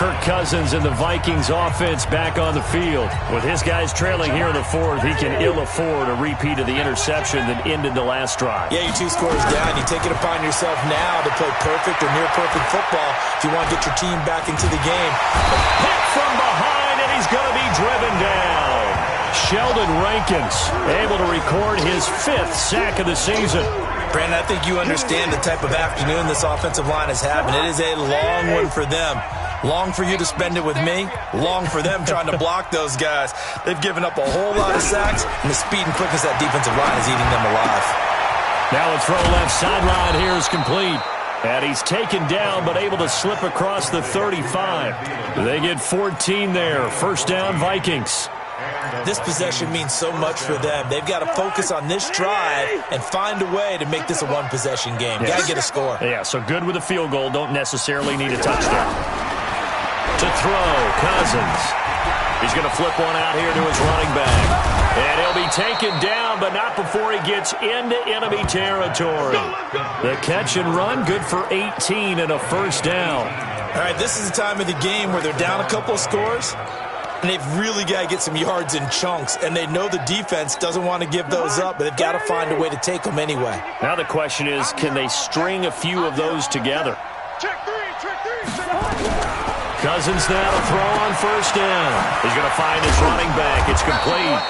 Kirk Cousins and the Vikings offense back on the field. With his guys trailing here in the 4th, he can ill afford a repeat of the interception that ended the last drive. Yeah, you're 2 scores down. You take it upon yourself now to play perfect or near-perfect football if you want to get your team back into the game. Hit from behind, and he's going to be driven down. Sheldon Rankins able to record his 5th sack of the season. Brandon, I think you understand the type of afternoon this offensive line is having. It is a long one for them. Long for you to spend it with me. Long for them trying to block those guys. They've given up a whole lot of sacks, and the speed and quickness of that defensive line is eating them alive. Now a throw left sideline here is complete. And he's taken down, but able to slip across the 35. They get 14 there. 1st down, Vikings. This possession means so much for them. They've got to focus on this drive and find a way to make this a 1-possession game. Yes. Got to get a score. Yeah, so good with a field goal. Don't necessarily need a touchdown. To throw, Cousins. He's going to flip one out here to his running back. And he'll be taken down, but not before he gets into enemy territory. The catch and run, good for 18 and a 1st down. All right, this is the time of the game where they're down a couple of scores, and they've really got to get some yards in chunks, and they know the defense doesn't want to give those up, but they've got to find a way to take them anyway. Now the question is, can they string a few of those together? Cousins now to throw on 1st down. He's going to find his running back. It's complete.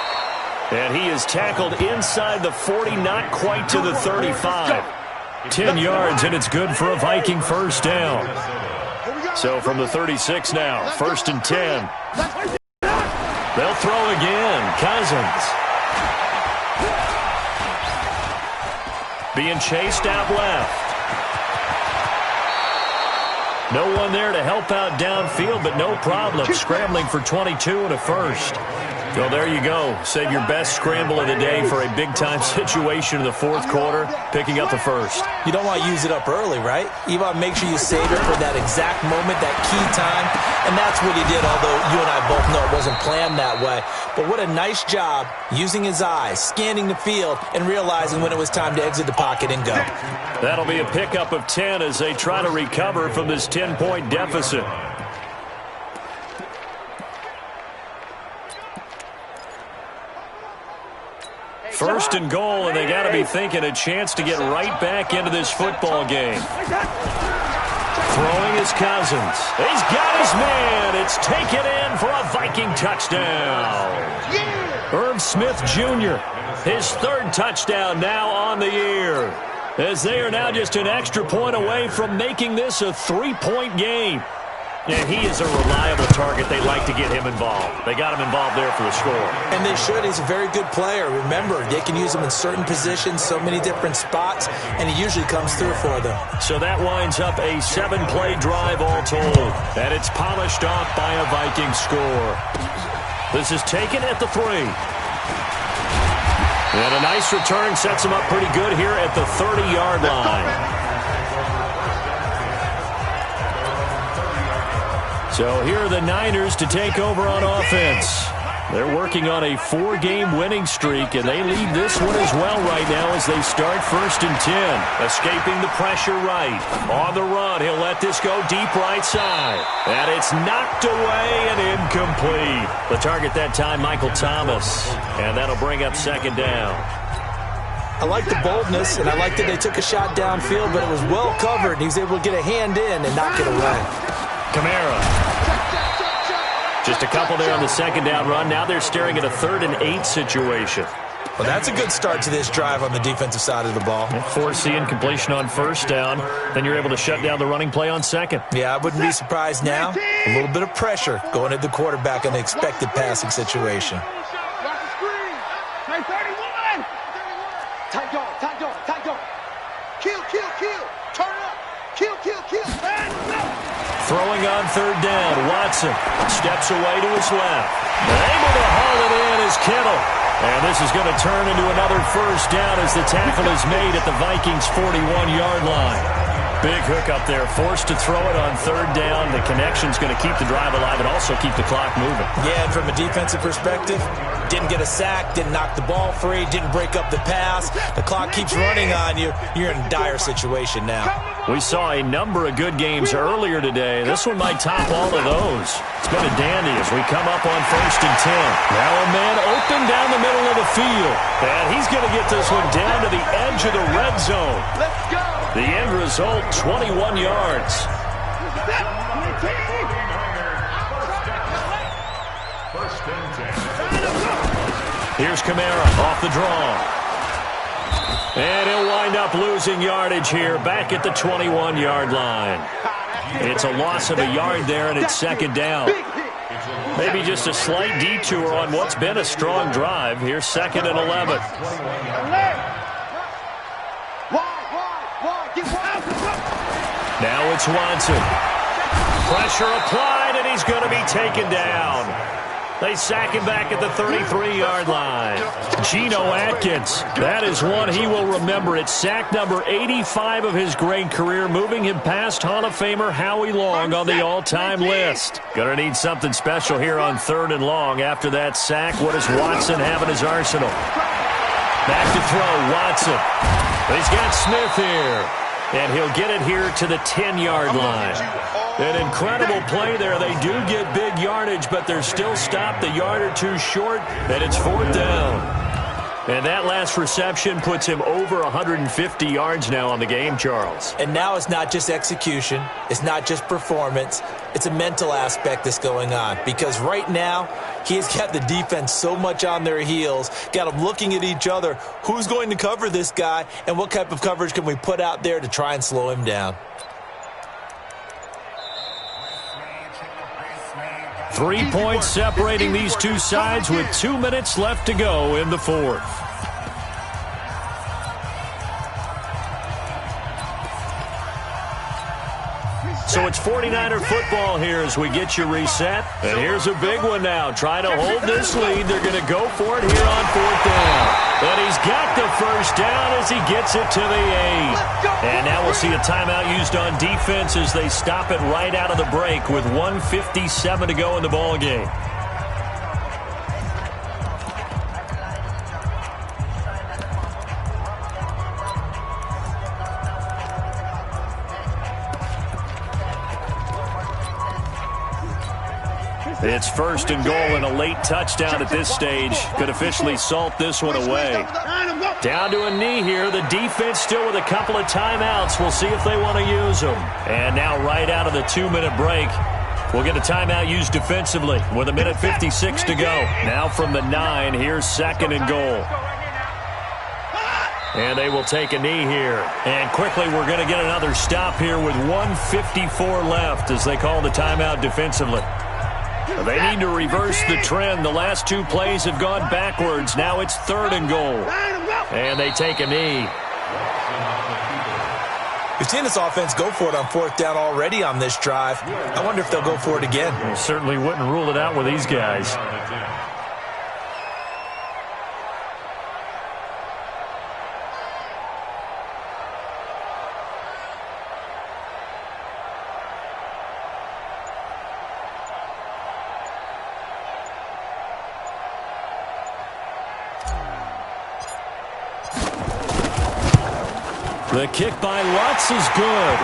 And he is tackled inside the 40, not quite to the 35. 10 yards, and it's good for a Viking 1st down. So from the 36 now, 1st and 10. They'll throw again. Cousins. Being chased out left. No one there to help out downfield, but no problem. Scrambling for 22 and a 1st. Well, there you go. Save your best scramble of the day for a big-time situation in the 4th quarter, picking up the 1st. You don't want to use it up early, right? You want to make sure you save it for that exact moment, that key time, and that's what he did, although you and I both know it wasn't planned that way. But what a nice job using his eyes, scanning the field, and realizing when it was time to exit the pocket and go. That'll be a pickup of 10 as they try to recover from this 10-point deficit. First and goal, and they got to be thinking a chance to get right back into this football game. Throwing is Cousins. He's got his man. It's taken in for a Viking touchdown. Irv Smith Jr., his 3rd touchdown now on the year, as they are now just an extra point away from making this a 3-point game. And he is a reliable target. They like to get him involved. They got him involved there for the score. And they should. He's a very good player. Remember, they can use him in certain positions, so many different spots, and he usually comes through for them. So that winds up a 7-play drive all told. And it's polished off by a Viking score. This is taken at the 3. And a nice return sets him up pretty good here at the 30-yard line. So here are the Niners to take over on offense. They're working on a 4-game winning streak, and they lead this one as well right now as they start 1st and 10. Escaping the pressure right. On the run, he'll let this go deep right side. And it's knocked away and incomplete. The target that time, Michael Thomas. And that'll bring up 2nd down. I like the boldness, and I like that they took a shot downfield, but it was well covered, and he was able to get a hand in and knock it away. Kamara. Just a couple there on the 2nd down run. Now they're staring at a 3rd and 8 situation. Well, that's a good start to this drive on the defensive side of the ball. Forcing completion on 1st down. Then you're able to shut down the running play on 2nd. Yeah, I wouldn't be surprised now. A little bit of pressure going at the quarterback on the expected passing situation. Watch the screen. Play 31. Tight dog. Kill. Turn up. Kill. Throwing on 3rd down, Watson steps away to his left. Able to haul it in is Kittle. And this is going to turn into another 1st down as the tackle is made at the Vikings' 41-yard line. Big hook up there, forced to throw it on 3rd down. The connection's going to keep the drive alive and also keep the clock moving. Yeah, and from a defensive perspective, didn't get a sack, didn't knock the ball free, didn't break up the pass. The clock keeps running on you. You're in a dire situation now. We saw a number of good games earlier today. This one might top all of those. It's been a dandy as we come up on 1st and 10. Now a man open down the middle of the field. And he's going to get this one down to the edge of the red zone. Let's go. The end result, 21 yards. Here's Kamara off the draw. And he'll wind up losing yardage here back at the 21-yard line. It's a loss of a yard there, and it's 2nd down. Maybe just a slight detour on what's been a strong drive. Here's 2nd and 11. Now it's Watson. Pressure applied, and he's going to be taken down. They sack him back at the 33-yard line. Geno Atkins, that is one he will remember. It's sack number 85 of his great career, moving him past Hall of Famer Howie Long on the all-time list. Gonna need something special here on 3rd and long. After that sack, what does Watson have in his arsenal? Back to throw, Watson. He's got Smith here. And he'll get it here to the 10-yard line. An incredible play there. They do get big yardage, but they're still stopped a yard or two short, and it's 4th down. And that last reception puts him over 150 yards now on the game, Charles. And now it's not just execution. It's not just performance. It's a mental aspect that's going on. Because right now, he's got the defense so much on their heels, got them looking at each other. Who's going to cover this guy, and what type of coverage can we put out there to try and slow him down? 3 points separating these two sides with 2 minutes left to go in the 4th. So it's 49er football here as we get you reset. And here's a big one now. Try to hold this lead. They're going to go for it here on 4th down. And he's got the 1st down as he gets it to the 8. And now we'll see a timeout used on defense as they stop it right out of the break with 1:57 to go in the ballgame. It's 1st and goal, and a late touchdown at this stage could officially salt this one away. Down to a knee here. The defense still with a couple of timeouts. We'll see if they want to use them. And now right out of the 2-minute break, we'll get a timeout used defensively with 1:56 to go. Now from the 9, here's 2nd and goal. And they will take a knee here. And quickly we're going to get another stop here with 1:54 left as they call the timeout defensively. They need to reverse the trend. The last two plays have gone backwards. Now it's 3rd and goal. And they take a knee. We've seen this offense go for it on 4th down already on this drive. I wonder if they'll go for it again. I certainly wouldn't rule it out with these guys. The kick by Lutz is good.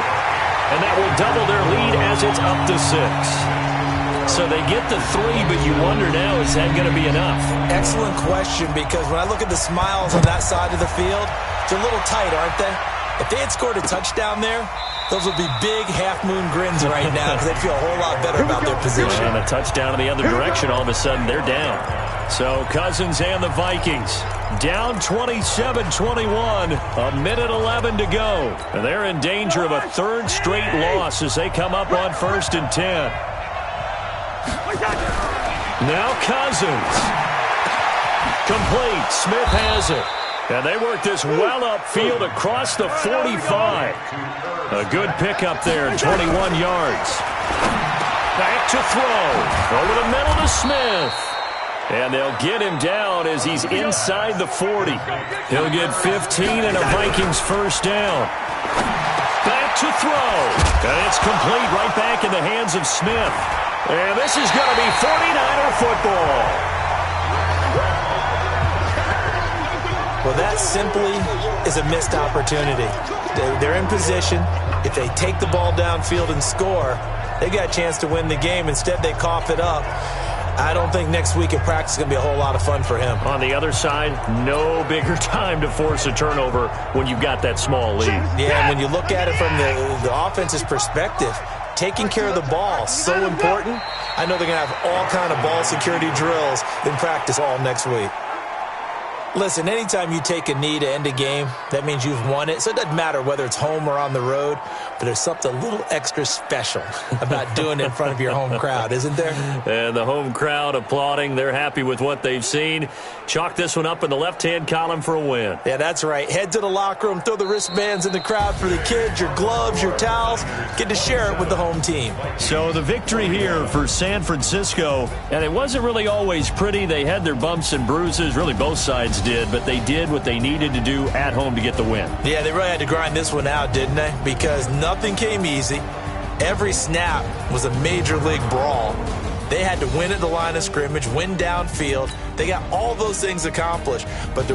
And that will double their lead as it's up to 6. So they get the 3, but you wonder now, is that going to be enough? Excellent question, because when I look at the smiles on that side of the field, they're a little tight, aren't they? If they had scored a touchdown there, those would be big half-moon grins right now because they'd feel a whole lot better about their position. And a touchdown in the other direction, all of a sudden they're down. So Cousins and the Vikings down 27-21, a minute 11 to go. And they're in danger of a 3rd straight loss as they come up on 1st and 10. Now Cousins. Complete. Smith has it. And they work this well upfield across the 45. A good pickup there, 21 yards. Back to throw. Over the middle to Smith. And they'll get him down as he's inside the 40. He'll get 15 and a Vikings 1st down. Back to throw. And it's complete right back in the hands of Smith. And this is going to be 49er football. Well, that simply is a missed opportunity. They're in position. If they take the ball downfield and score, they got a chance to win the game. Instead, they cough it up. I don't think next week at practice is going to be a whole lot of fun for him. On the other side, no bigger time to force a turnover when you've got that small lead. Yeah, and when you look at it from the offense's perspective, taking care of the ball, so important. I know they're going to have all kind of ball security drills in practice all next week. Listen, anytime you take a knee to end a game, that means you've won it. So it doesn't matter whether it's home or on the road, but there's something a little extra special about doing it in front of your home crowd, isn't there? And the home crowd applauding. They're happy with what they've seen. Chalk this one up in the left-hand column for a win. Yeah, that's right. Head to the locker room, throw the wristbands in the crowd for the kids, your gloves, your towels. Get to share it with the home team. So the victory here for San Francisco, and it wasn't really always pretty. They had their bumps and bruises, really both sides did, but they did what they needed to do at home to get the win. Yeah, they really had to grind this one out, didn't they? Because nothing came easy. Every snap was a major league brawl. They had to win at the line of scrimmage, win downfield. They got all those things accomplished, but